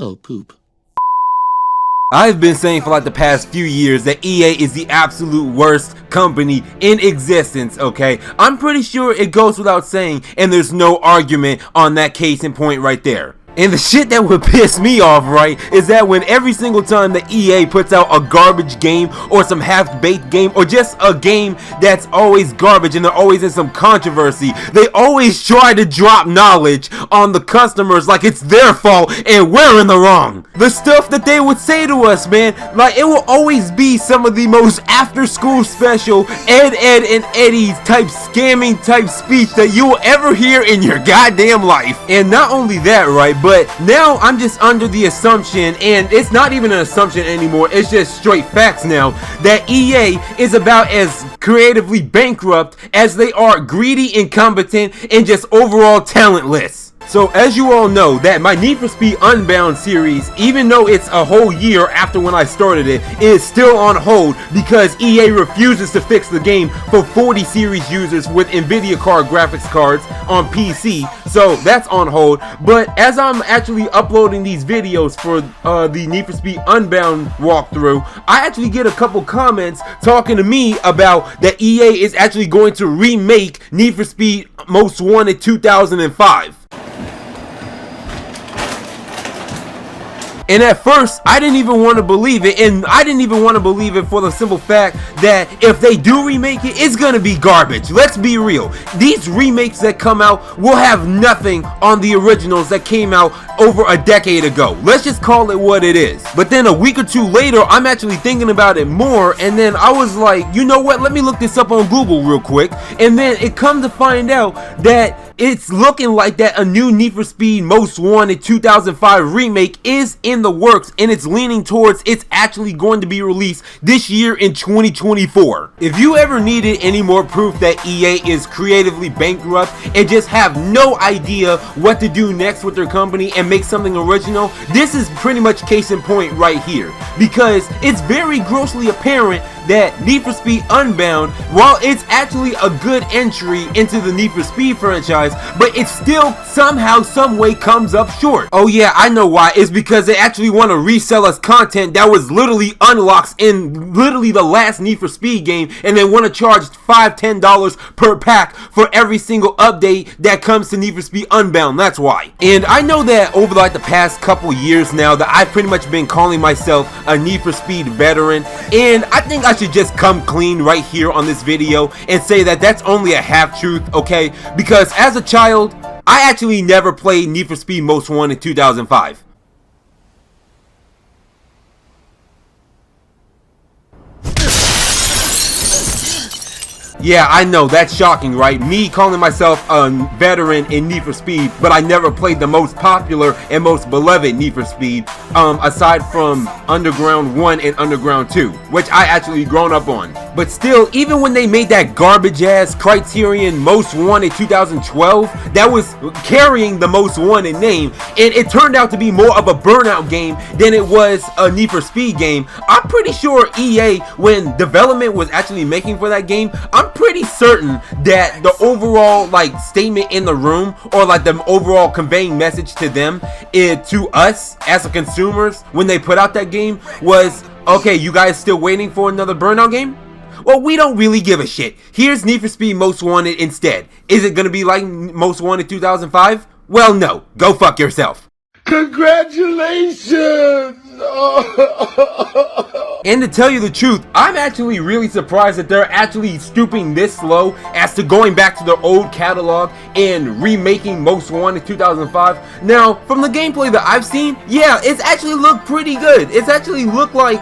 Oh, poop. I've been saying for like the past few years that EA is the absolute worst company in existence, okay? I'm pretty sure it goes without saying, and there's no argument on that case in point right there. And the shit that would piss me off, right, is that when every single time that EA puts out a garbage game or some half-baked game or just a game that's always garbage and they're always in some controversy, they always try to drop knowledge on the customers like it's their fault and we're in the wrong. The stuff that they would say to us, man, like it will always be some of the most after-school special Ed, and Eddie type scamming type speech that you will ever hear in your goddamn life. And not only that, right, but now I'm just under the assumption, and it's not even an assumption anymore, it's just straight facts now, that EA is about as creatively bankrupt as they are greedy, incompetent, and just overall talentless. So as you all know, that my Need for Speed Unbound series, even though it's a whole year after when I started it, is still on hold because EA refuses to fix the game for 40 series users with NVIDIA graphics cards on PC. So that's on hold. But as I'm actually uploading these videos for the Need for Speed Unbound walkthrough, I actually get a couple comments talking to me about that EA is actually going to remake Need for Speed Most Wanted 2005. And at first, I didn't even want to believe it, and I didn't even want to believe it for the simple fact that if they do remake it, it's gonna be garbage. Let's be real. These remakes that come out will have nothing on the originals that came out over a decade ago. Let's just call it what it is. But then a week or two later, I'm actually thinking about it more, and then I was like, you know what, let me look this up on Google real quick. And then it come to find out that it's looking like that a new Need for Speed Most Wanted 2005 remake is in the works, and it's leaning towards it's actually going to be released this year in 2024. If you ever needed any more proof that EA is creatively bankrupt and just have no idea what to do next with their company and make something original, this is pretty much case in point right here, because it's very grossly apparent that Need for Speed Unbound, while it's actually a good entry into the Need for Speed franchise, but it still somehow, some way comes up short. Oh yeah, I know why. It's because they actually want to resell us content that was literally unlocks in literally the last Need for Speed game, and they want to charge $5-10 per pack for every single update that comes to Need for Speed Unbound. That's why. And I know that over like the past couple years now that I've pretty much been calling myself a Need for Speed veteran, and I think I should just come clean right here on this video and say that that's only a half truth, okay? Because as a child, I actually never played Need for Speed Most Wanted 2005. Yeah, I know, that's shocking, right? Me calling myself a veteran in Need for Speed, but I never played the most popular and most beloved Need for Speed, aside from Underground 1 and Underground 2, which I actually grown up on. But still, even when they made that garbage-ass Criterion Most Wanted 2012, that was carrying the Most Wanted name, and it turned out to be more of a Burnout game than it was a Need for Speed game. I'm pretty sure EA, when development was actually making for that game, I'm pretty certain that the overall like statement in the room, or like the overall conveying message to them, to us as a consumers when they put out that game was, okay, you guys still waiting for another Burnout game? Well, we don't really give a shit. Here's Need for Speed Most Wanted instead. Is it gonna be like Most Wanted 2005? Well, no. Go fuck yourself. Congratulations! And to tell you the truth, I'm actually really surprised that they're actually stooping this low as to going back to their old catalog and remaking Most Wanted 2005. Now, from the gameplay that I've seen, yeah, it's actually looked pretty good. It's actually looked like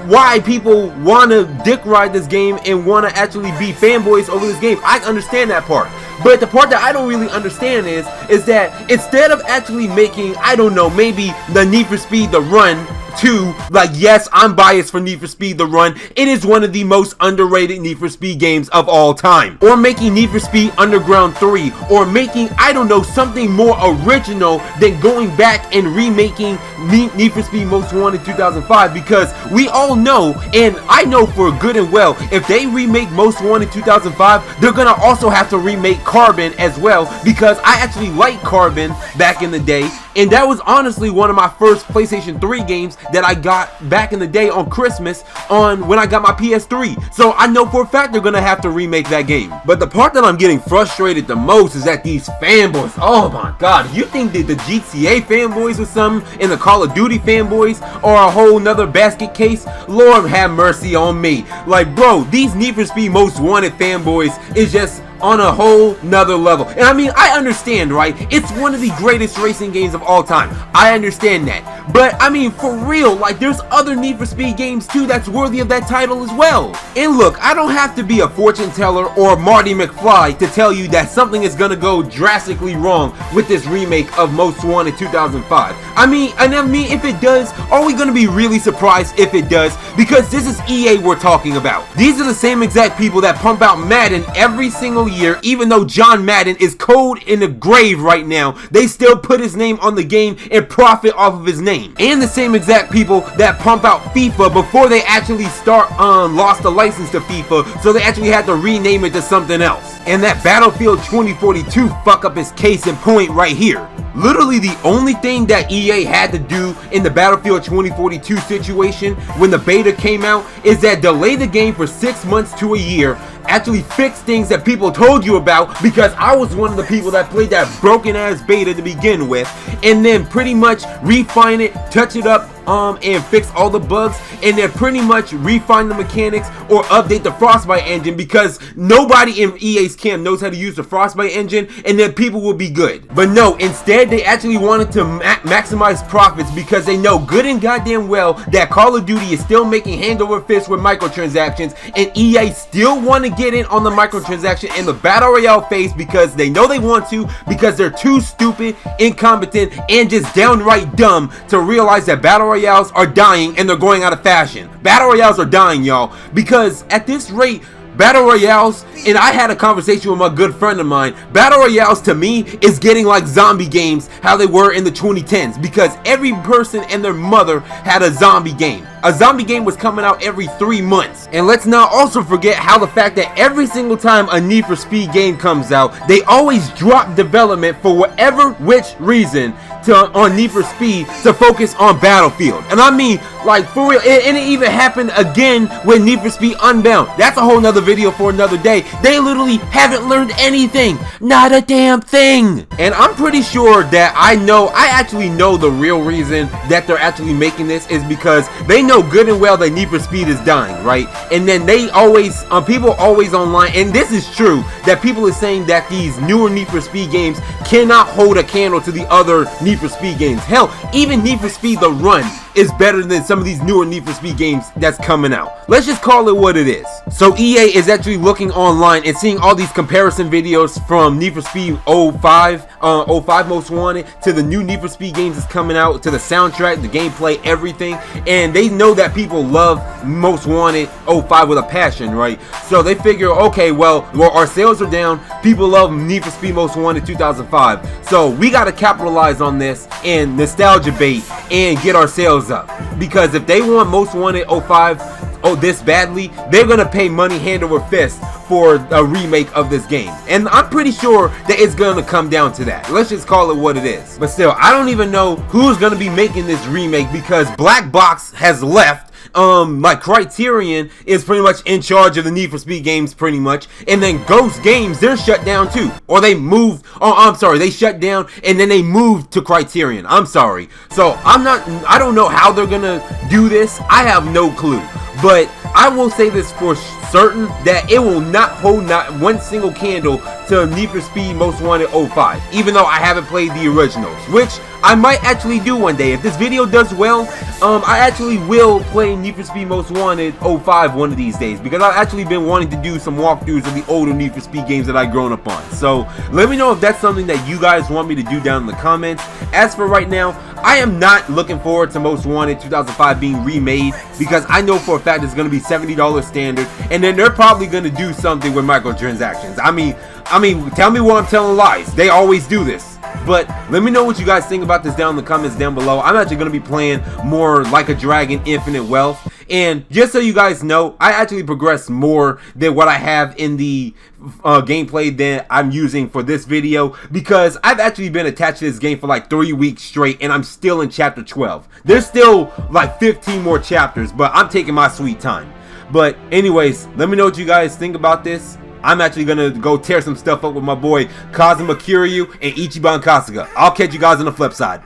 why people want to dick ride this game and want to actually be fanboys over this game. I understand that part. But the part that I don't really understand is that instead of actually making, I don't know, maybe the Need for Speed The Run 2, like, yes, I'm biased for Need for Speed The Run, it is one of the most underrated Need for Speed games of all time. Or making Need for Speed Underground 3, or making, I don't know, something more original than going back and remaking Need for Speed Most Wanted 2005, because we all know, and I know for good and well, if they remake Most Wanted 2005, they're gonna also have to remake Carbon as well, because I actually liked Carbon back in the day, And that was honestly one of my first PlayStation 3 games that I got back in the day on Christmas when I got my PS3. So I know for a fact they're gonna have to remake that game. But the part that I'm getting frustrated the most is that these fanboys, oh my god, you think that the GTA fanboys or something and the Call of Duty fanboys are a whole nother basket case? Lord have mercy on me. Like, bro, these Need for Speed Most Wanted fanboys is just on a whole nother level. And I mean, I understand, right? It's one of the greatest racing games of all time. I understand that. But I mean, for real, like, there's other Need for Speed games too that's worthy of that title as well. And look, I don't have to be a fortune teller or Marty McFly to tell you that something is gonna go drastically wrong with this remake of Most Wanted 2005. I mean, if it does, are we gonna be really surprised if it does? Because this is EA we're talking about. These are the same exact people that pump out Madden every single year. Even though John Madden is cold in the grave right now, they still put his name on the game and profit off of his name. And the same exact people that pump out FIFA before they actually lost the license to FIFA, so they actually had to rename it to something else. And that Battlefield 2042 fuck up is case in point right here. Literally the only thing that EA had to do in the Battlefield 2042 situation when the beta came out is that delay the game for 6 months to a year, actually fix things that people told you about, because I was one of the people that played that broken ass beta to begin with, and then pretty much refine it, touch it up, and fix all the bugs, and then pretty much refine the mechanics or update the Frostbite engine, because nobody in EA's camp knows how to use the Frostbite engine, and then people will be good. But no, instead they actually wanted to maximize profits, because they know good and goddamn well that Call of Duty is still making hand over fist with microtransactions, and EA still want to get in on the microtransaction and the battle royale phase, because they know they want to, because they're too stupid, incompetent, and just downright dumb to realize that battle royales are dying and they're going out of fashion. Battle royales are dying, y'all, because at this rate, battle royales, and I had a conversation with my good friend of mine, battle royales to me is getting like zombie games how they were in the 2010s, because every person and their mother had a zombie game. A zombie game was coming out every 3 months. And let's not also forget how the fact that every single time a Need for Speed game comes out, they always drop development for whatever which reason on Need for Speed to focus on Battlefield. And I mean, like, for real, and it even happened again with Need for Speed Unbound. That's a whole nother video for another day. They literally haven't learned anything. Not a damn thing. And I'm pretty sure that I actually know the real reason that they're actually making this is because they know good and well that Need for Speed is dying, right? And then they always, people always online, and this is true, that people are saying that these newer Need for Speed games cannot hold a candle to the other Need for Speed games. Hell, even Need for Speed The Run is better than some of these newer Need for Speed games that's coming out. Let's just call it what it is. So EA is actually looking online and seeing all these comparison videos from Need for Speed 05 Most Wanted to the new Need for Speed games that's coming out, to the soundtrack, the gameplay, everything, and they know that people love Most Wanted 05 with a passion, right? So they figure, okay, well our sales are down, people love Need for Speed Most Wanted 2005, so we got to capitalize on this and nostalgia bait and get our sales up, because if they want Most Wanted 05 this badly, they're gonna pay money hand over fist for a remake of this game, and I'm pretty sure that it's gonna come down to that. Let's just call it what it is. But still, I don't even know who's gonna be making this remake, because Black Box has left. Like Criterion is pretty much in charge of the Need for Speed games pretty much, and then Ghost Games, they're shut down too, or they moved, they shut down and then they moved to Criterion. I'm sorry. So I don't know how they're gonna do this. I have no clue, but I will say this for certain, that it will not hold not one single candle to Need for Speed Most Wanted 05, even though I haven't played the originals, which I might actually do one day. If this video does well, I actually will play Need for Speed Most Wanted 05 one of these days, because I've actually been wanting to do some walkthroughs of the older Need for Speed games that I've grown up on. So let me know if that's something that you guys want me to do down in the comments. As for right now, I am not looking forward to Most Wanted 2005 being remade, because I know for a fact it's going to be $70 standard, and then they're probably going to do something with microtransactions. I mean, tell me what I'm telling lies. They always do this. But let me know what you guys think about this down in the comments down below. I'm actually going to be playing more Like a Dragon Infinite Wealth, And just so you guys know, I actually progressed more than what I have in the gameplay that I'm using for this video, because I've actually been attached to this game for like 3 weeks straight, and I'm still in chapter 12. There's still like 15 more chapters, but I'm taking my sweet time. But anyways, let me know what you guys think about this. I'm actually gonna go tear some stuff up with my boy Kazuma Kiryu and Ichiban Kasuga. I'll catch you guys on the flip side.